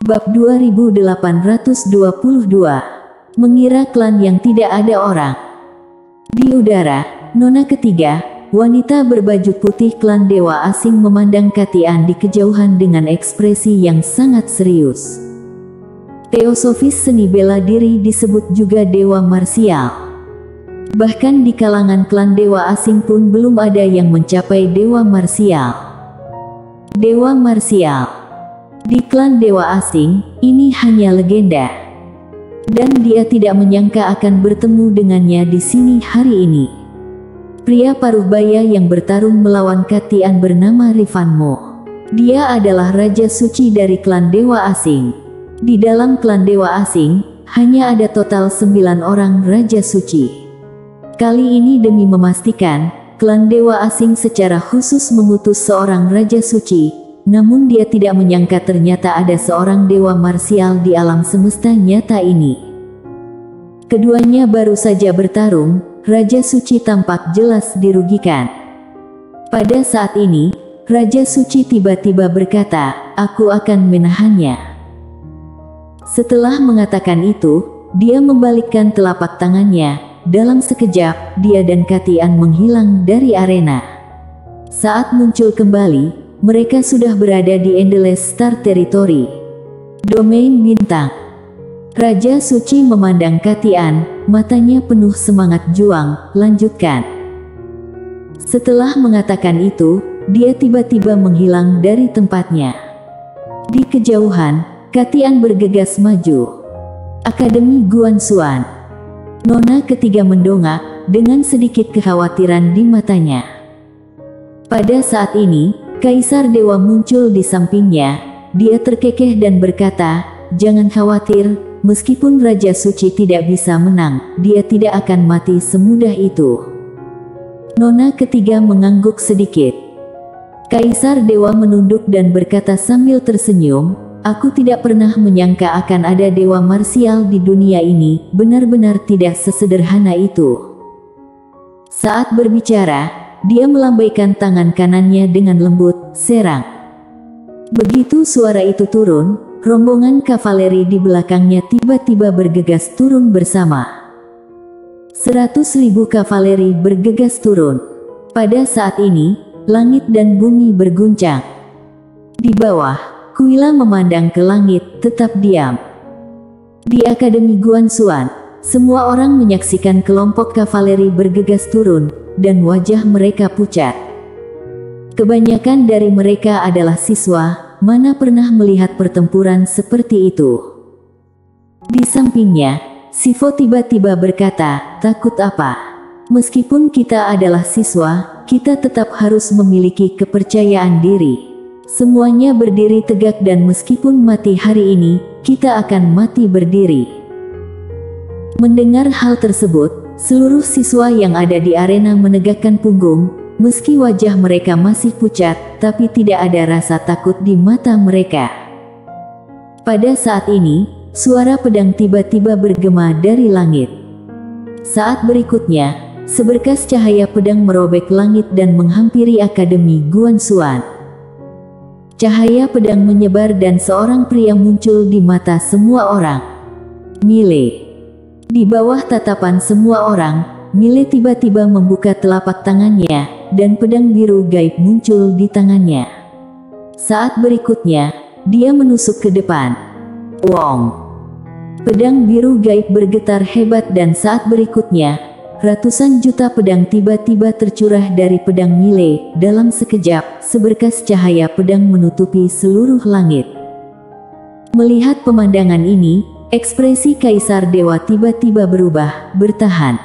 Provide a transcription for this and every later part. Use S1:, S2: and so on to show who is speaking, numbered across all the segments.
S1: Bab 2822. Mengira klan yang tidak ada orang. Di udara, nona ketiga, wanita berbaju putih klan dewa asing memandang Katian di kejauhan dengan ekspresi yang sangat serius. Teosofis seni bela diri disebut juga dewa marsial. Bahkan di kalangan klan dewa asing pun belum ada yang mencapai dewa marsial. Dewa marsial di klan dewa asing, ini hanya legenda. Dan dia tidak menyangka akan bertemu dengannya di sini hari ini. Pria paruh baya yang bertarung melawan Katian bernama Rifanmo. Dia adalah raja suci dari klan dewa asing. Di dalam klan dewa asing, hanya ada total 9 orang raja suci. Kali ini demi memastikan, klan dewa asing secara khusus mengutus seorang raja suci. Namun dia tidak menyangka ternyata ada seorang dewa marsial di alam semesta nyata ini. Keduanya baru saja bertarung, Raja Suci tampak jelas dirugikan. Pada saat ini, Raja Suci tiba-tiba berkata, "Aku akan menahannya." Setelah mengatakan itu, dia membalikkan telapak tangannya. Dalam sekejap, dia dan Katian menghilang dari arena. Saat muncul kembali, mereka sudah berada di Endless Star Territory, domain bintang. Raja Suci memandang Katian, matanya penuh semangat juang. "Lanjutkan." Setelah mengatakan itu, dia tiba-tiba menghilang dari tempatnya. Di kejauhan, Katian bergegas maju. Akademi Guanxuan. Nona ketiga mendongak, dengan sedikit kekhawatiran di matanya. Pada saat ini, Kaisar Dewa muncul di sampingnya. Dia terkekeh dan berkata, "Jangan khawatir, meskipun Raja Suci tidak bisa menang, dia tidak akan mati semudah itu." Nona ketiga mengangguk sedikit. Kaisar Dewa menunduk dan berkata sambil tersenyum, "Aku tidak pernah menyangka akan ada dewa marsial di dunia ini, benar-benar tidak sesederhana itu." Saat berbicara, dia melambaikan tangan kanannya dengan lembut, "Serang." Begitu suara itu turun, rombongan kavaleri di belakangnya tiba-tiba bergegas turun bersama. 100.000 kavaleri bergegas turun. Pada saat ini, langit dan bumi berguncang. Di bawah, Kuila memandang ke langit, tetap diam. Di Akademi Guanxuan, semua orang menyaksikan kelompok kavaleri bergegas turun, dan wajah mereka pucat. Kebanyakan dari mereka adalah siswa, mana pernah melihat pertempuran seperti itu. Di sampingnya, Sivo tiba-tiba berkata, "Takut apa? Meskipun kita adalah siswa, kita tetap harus memiliki kepercayaan diri." Semuanya berdiri tegak dan meskipun mati hari ini, kita akan mati berdiri. Mendengar hal tersebut, seluruh siswa yang ada di arena menegakkan punggung, meski wajah mereka masih pucat, tapi tidak ada rasa takut di mata mereka. Pada saat ini, suara pedang tiba-tiba bergema dari langit. Saat berikutnya, seberkas cahaya pedang merobek langit dan menghampiri Akademi Guanxuan. Cahaya pedang menyebar dan seorang pria muncul di mata semua orang. Mile. Di bawah tatapan semua orang, Mile tiba-tiba membuka telapak tangannya, dan pedang biru gaib muncul di tangannya. Saat berikutnya, dia menusuk ke depan. Wong! Pedang biru gaib bergetar hebat dan saat berikutnya, ratusan juta pedang tiba-tiba tercurah dari pedang Mile. Dalam sekejap, seberkas cahaya pedang menutupi seluruh langit. Melihat pemandangan ini, ekspresi Kaisar Dewa tiba-tiba berubah, "Bertahan."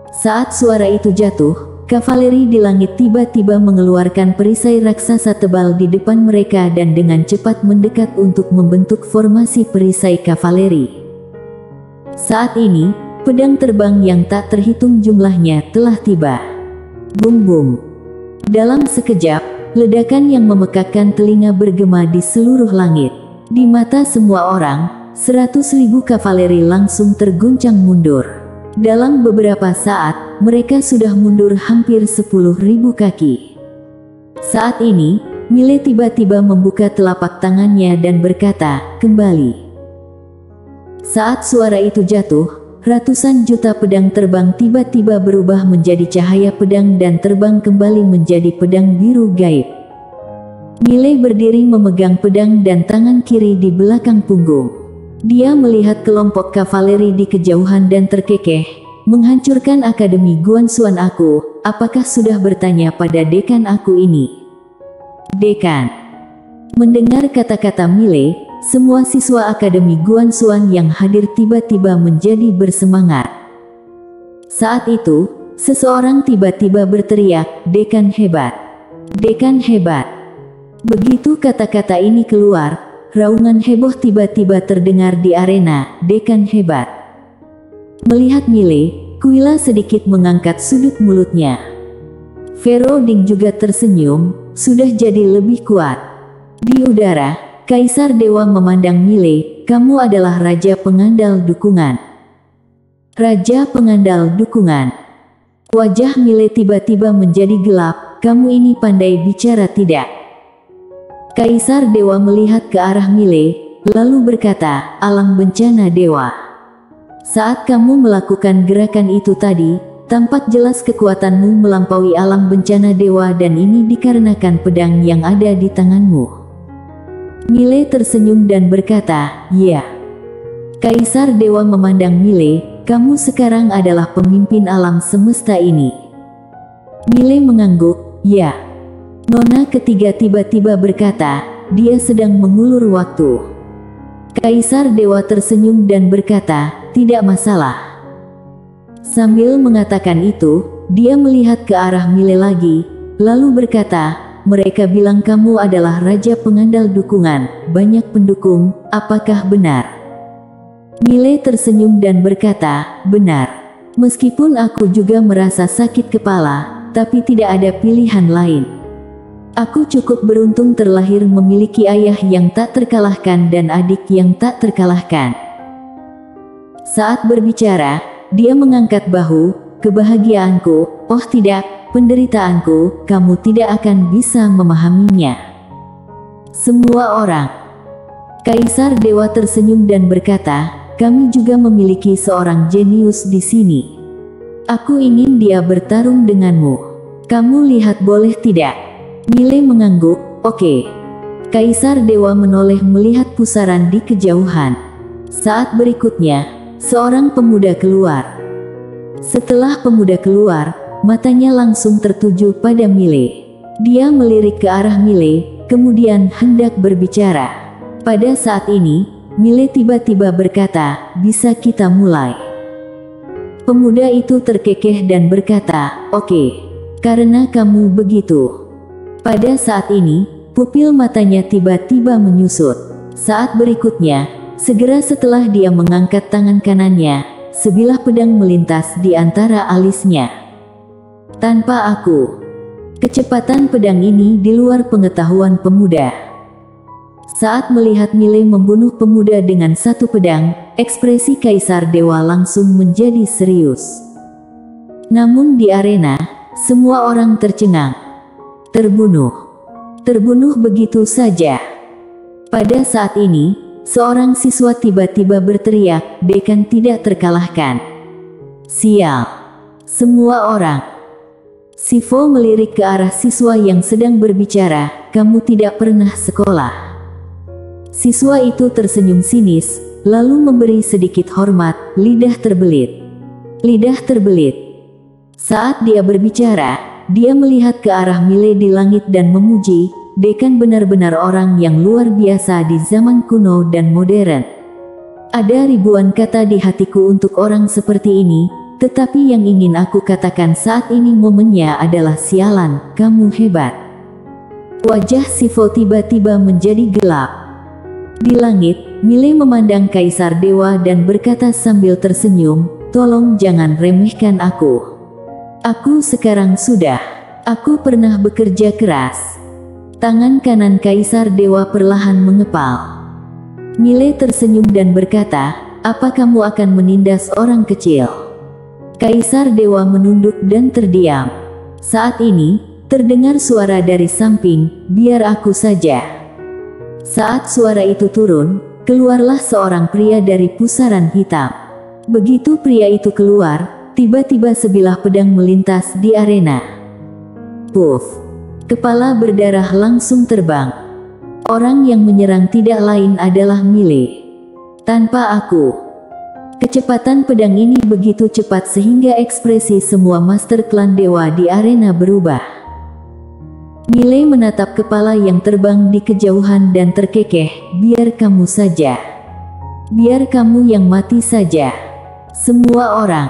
S1: Saat suara itu jatuh, kavaleri di langit tiba-tiba mengeluarkan perisai raksasa tebal di depan mereka dan dengan cepat mendekat untuk membentuk formasi perisai kavaleri. Saat ini, pedang terbang yang tak terhitung jumlahnya telah tiba. Bum-bum. Dalam sekejap, ledakan yang memekakkan telinga bergema di seluruh langit. Di mata semua orang, 100.000 kavaleri langsung terguncang mundur. Dalam beberapa saat, mereka sudah mundur hampir 10.000 kaki. Saat ini, Mile tiba-tiba membuka telapak tangannya dan berkata, "Kembali." Saat suara itu jatuh, ratusan juta pedang terbang tiba-tiba berubah menjadi cahaya pedang dan terbang kembali menjadi pedang biru gaib. Mile berdiri memegang pedang dan tangan kiri di belakang punggung. Dia melihat kelompok kavaleri di kejauhan dan terkekeh, "Menghancurkan Akademi Guanxuan aku, apakah sudah bertanya pada dekan aku ini?" "Dekan." Mendengar kata-kata Mile, semua siswa Akademi Guanxuan yang hadir tiba-tiba menjadi bersemangat. Saat itu, seseorang tiba-tiba berteriak, "Dekan hebat! Dekan hebat!" Begitu kata-kata ini keluar, raungan heboh tiba-tiba terdengar di arena, "Dekan hebat!" Melihat Mile, Kuila sedikit mengangkat sudut mulutnya. Vero Ding juga tersenyum, sudah jadi lebih kuat. Di udara, Kaisar Dewa memandang Mile, "Kamu adalah Raja Pengandal Dukungan." Raja Pengandal Dukungan. Wajah Mile tiba-tiba menjadi gelap, "Kamu ini pandai bicara tidak?" Kaisar Dewa melihat ke arah Mile, lalu berkata, "Alam bencana Dewa. Saat kamu melakukan gerakan itu tadi, tampak jelas kekuatanmu melampaui alam bencana dewa dan ini dikarenakan pedang yang ada di tanganmu." Mile tersenyum dan berkata, "Ya." Kaisar Dewa memandang Mile, "Kamu sekarang adalah pemimpin alam semesta ini." Mile mengangguk, "Ya." Nona ketiga tiba-tiba berkata, "Dia sedang mengulur waktu." Kaisar Dewa tersenyum dan berkata, "Tidak masalah." Sambil mengatakan itu, dia melihat ke arah Mile lagi, lalu berkata, "Mereka bilang kamu adalah Raja Pengandal Dukungan, banyak pendukung, apakah benar?" Mile tersenyum dan berkata, "Benar. Meskipun aku juga merasa sakit kepala, tapi tidak ada pilihan lain. Aku cukup beruntung terlahir memiliki ayah yang tak terkalahkan dan adik yang tak terkalahkan." Saat berbicara, dia mengangkat bahu, "Kebahagiaanku, oh tidak, penderitaanku, kamu tidak akan bisa memahaminya." Semua orang. Kaisar Dewa tersenyum dan berkata, "Kami juga memiliki seorang jenius di sini. Aku ingin dia bertarung denganmu. Kamu lihat boleh tidak?" Mile mengangguk, "Oke." Kaisar Dewa menoleh melihat pusaran di kejauhan. Saat berikutnya, seorang pemuda keluar. Setelah pemuda keluar, matanya langsung tertuju pada Mile. Dia melirik ke arah Mile, kemudian hendak berbicara. Pada saat ini, Mile tiba-tiba berkata, "Bisa kita mulai?" Pemuda itu terkekeh dan berkata, "Oke. Karena kamu begitu." Pada saat ini, pupil matanya tiba-tiba menyusut. Saat berikutnya, segera setelah dia mengangkat tangan kanannya, sebilah pedang melintas di antara alisnya. Tanpa aku. Kecepatan pedang ini di luar pengetahuan pemuda. Saat melihat Mile membunuh pemuda dengan satu pedang, ekspresi Kaisar Dewa langsung menjadi serius. Namun di arena, semua orang tercengang. Terbunuh begitu saja. Pada saat ini, seorang siswa tiba-tiba berteriak, "Dekan tidak terkalahkan." Sial. Semua orang. Sivo melirik ke arah siswa yang sedang berbicara, "Kamu tidak pernah sekolah." Siswa itu tersenyum sinis, lalu memberi sedikit hormat, lidah terbelit. Lidah terbelit. Saat dia berbicara, dia melihat ke arah Mile di langit dan memuji, "Dekan benar-benar orang yang luar biasa di zaman kuno dan modern. Ada ribuan kata di hatiku untuk orang seperti ini, tetapi yang ingin aku katakan saat ini momennya adalah sialan, kamu hebat." Wajah Sivo tiba-tiba menjadi gelap. Di langit, Mile memandang Kaisar Dewa dan berkata sambil tersenyum, "Tolong jangan remehkan aku. Aku sekarang sudah. Aku pernah bekerja keras." Tangan kanan Kaisar Dewa perlahan mengepal. Mile tersenyum dan berkata, "Apa kamu akan menindas orang kecil?" Kaisar Dewa menunduk dan terdiam. Saat ini, Terdengar suara dari samping, "Biar aku saja." Saat suara itu turun, keluarlah seorang pria dari pusaran hitam. Begitu pria itu keluar, tiba-tiba sebilah pedang melintas di arena. Puff! Kepala berdarah langsung terbang. Orang yang menyerang tidak lain adalah Mile. Tanpa aku. Kecepatan pedang ini begitu cepat sehingga ekspresi semua master klan dewa di arena berubah. Mile menatap kepala yang terbang di kejauhan dan terkekeh, "Biar kamu saja. Biar kamu yang mati saja." Semua orang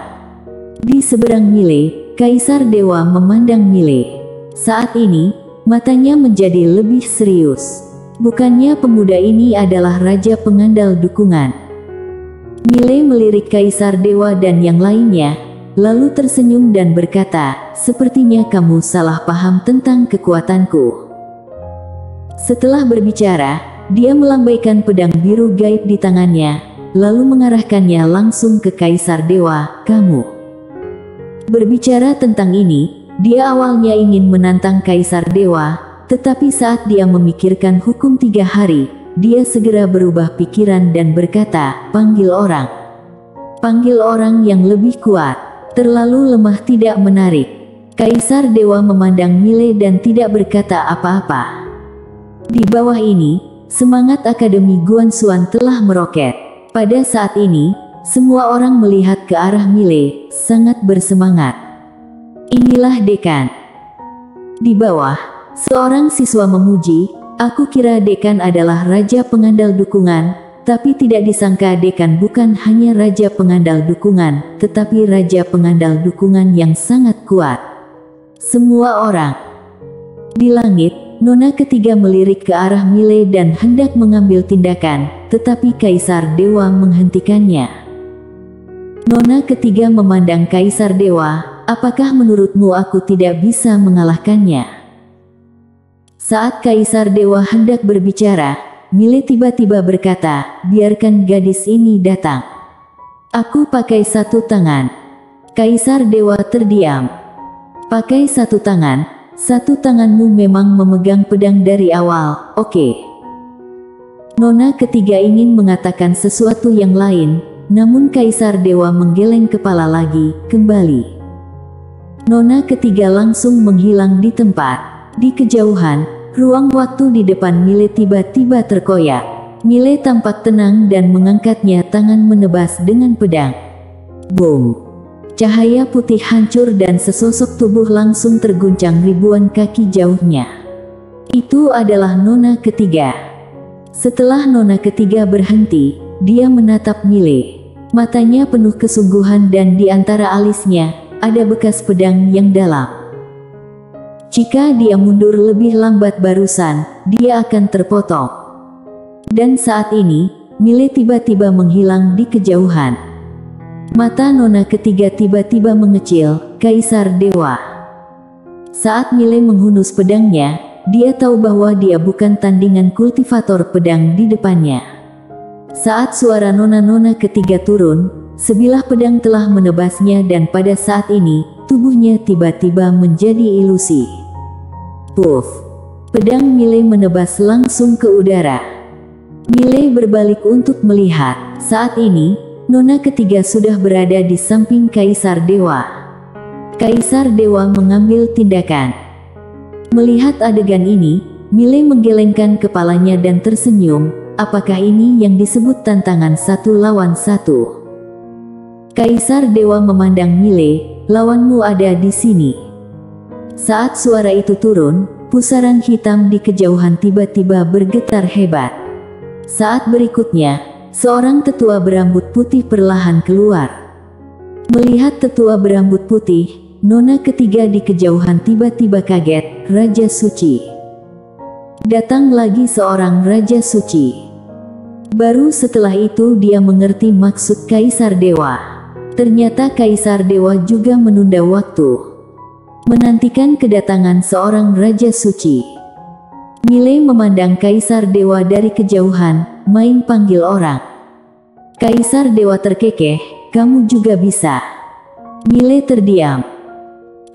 S1: di seberang Mile, Kaisar Dewa memandang Mile. Saat ini, matanya menjadi lebih serius. Bukannya pemuda ini adalah raja pengandal dukungan? Mile melirik Kaisar Dewa dan yang lainnya, lalu tersenyum dan berkata, "Sepertinya kamu salah paham tentang kekuatanku." Setelah berbicara, dia melambaikan pedang biru gaib di tangannya, lalu mengarahkannya langsung ke Kaisar Dewa. "Kamu." Berbicara tentang ini, dia awalnya ingin menantang Kaisar Dewa, tetapi saat dia memikirkan hukum 3 hari, dia segera berubah pikiran dan berkata, "Panggil orang. Panggil orang yang lebih kuat. Terlalu lemah tidak menarik." Kaisar Dewa memandang Mile dan tidak berkata apa-apa. Di bawah ini, semangat Akademi Guanxuan telah meroket. Pada saat ini, semua orang melihat ke arah Mile, sangat bersemangat. "Inilah dekan." Di bawah, seorang siswa memuji, "Aku kira dekan adalah raja pengandal dukungan, tapi tidak disangka dekan bukan hanya raja pengandal dukungan, tetapi raja pengandal dukungan yang sangat kuat." Semua orang di langit, Nona ketiga melirik ke arah Mile dan hendak mengambil tindakan, tetapi Kaisar Dewa menghentikannya. Nona ketiga memandang Kaisar Dewa, "Apakah menurutmu aku tidak bisa mengalahkannya?" Saat Kaisar Dewa hendak berbicara, Mile tiba-tiba berkata, "Biarkan gadis ini datang. Aku pakai satu tangan." Kaisar Dewa terdiam. "Pakai satu tangan? Satu tanganmu memang memegang pedang dari awal, oke." Nona ketiga ingin mengatakan sesuatu yang lain, namun Kaisar Dewa menggeleng kepala lagi, kembali. Nona ketiga langsung menghilang di tempat. Di kejauhan, ruang waktu di depan Mile tiba-tiba terkoyak. Mile tampak tenang dan mengangkatnya tangan menebas dengan pedang. Boom! Cahaya putih hancur dan sesosok tubuh langsung terguncang ribuan kaki jauhnya. Itu adalah Nona ketiga. Setelah Nona ketiga berhenti, dia menatap Mile. Matanya penuh kesungguhan dan di antara alisnya, ada bekas pedang yang dalam. Jika dia mundur lebih lambat barusan, dia akan terpotong. Dan saat ini, Mile tiba-tiba menghilang di kejauhan. Mata Nona ketiga tiba-tiba mengecil, "Kaisar Dewa." Saat Mile menghunus pedangnya, dia tahu bahwa dia bukan tandingan kultivator pedang di depannya. Saat suara Nona ketiga turun, sebilah pedang telah menebasnya dan pada saat ini, tubuhnya tiba-tiba menjadi ilusi. Puff! Pedang Mile menebas langsung ke udara. Mile berbalik untuk melihat. Saat ini, Nona ketiga sudah berada di samping Kaisar Dewa. Kaisar Dewa mengambil tindakan. Melihat adegan ini, Mile menggelengkan kepalanya dan tersenyum. Apakah ini yang disebut tantangan 1 lawan 1? Kaisar Dewa memandang Mile, "Lawanmu ada di sini." Saat suara itu turun, pusaran hitam di kejauhan tiba-tiba bergetar hebat. Saat berikutnya, seorang tetua berambut putih perlahan keluar. Melihat tetua berambut putih, Nona ketiga di kejauhan tiba-tiba kaget, "Raja Suci." Datang lagi seorang Raja Suci. Baru setelah itu dia mengerti maksud Kaisar Dewa. Ternyata Kaisar Dewa juga menunda waktu, menantikan kedatangan seorang Raja Suci. Mile memandang Kaisar Dewa dari kejauhan, main panggil orang. Kaisar Dewa terkekeh, "Kamu juga bisa." Mile terdiam.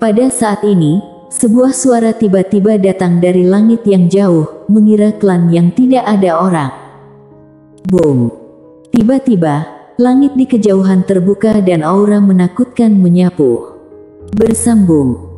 S1: Pada saat ini, Sebuah suara tiba-tiba datang dari langit yang jauh, mengira klan yang tidak ada orang. Boom! Tiba-tiba, langit di kejauhan terbuka dan aura menakutkan menyapu. Bersambung.